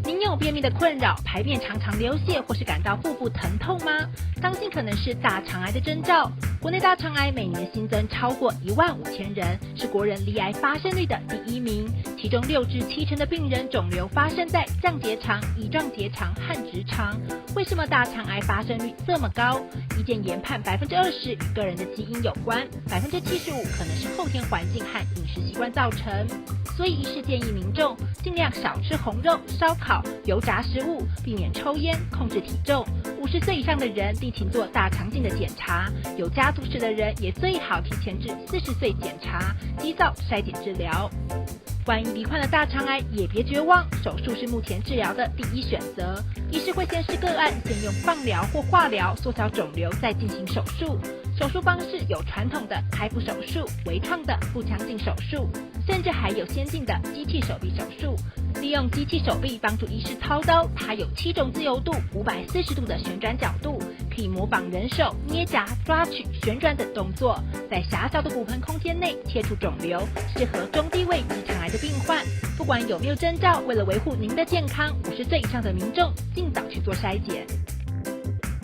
您有便秘的困扰，排便常常流血，或是感到腹部疼痛吗？当心可能是大肠癌的征兆。国内大肠癌每年新增超过15000人，是国人罹癌发生率的第1名。其中6至7成的病人肿瘤发生在降结肠、乙状结肠和直肠。为什么大肠癌发生率这么高？医界研判20%与个人的基因有关，75%可能是后天环境和饮食习惯造成。所以医师建议民众尽量少吃红肉、烧烤、油炸食物，避免抽烟，控制体重。50岁以上的人定期做大肠镜的检查，有家族史的人也最好提前至40岁检查，及早筛检治疗。万一罹患了大肠癌，也别绝望，手术是目前治疗的第一选择。医师会先视个案，先用放疗或化疗缩小肿瘤，再进行手术。手术方式有传统的开腹手术、微创的腹腔镜手术，甚至还有先进的机器手臂手术。利用机器手臂帮助医师操刀，它有7种自由度、540度的旋转角度，可以模仿人手捏夹、抓取、旋转等动作，在狭小的骨盆空间内切除肿瘤，适合中低位直肠癌的病患。不管有没有征兆，为了维护您的健康，50岁以上的民众尽早去做筛检。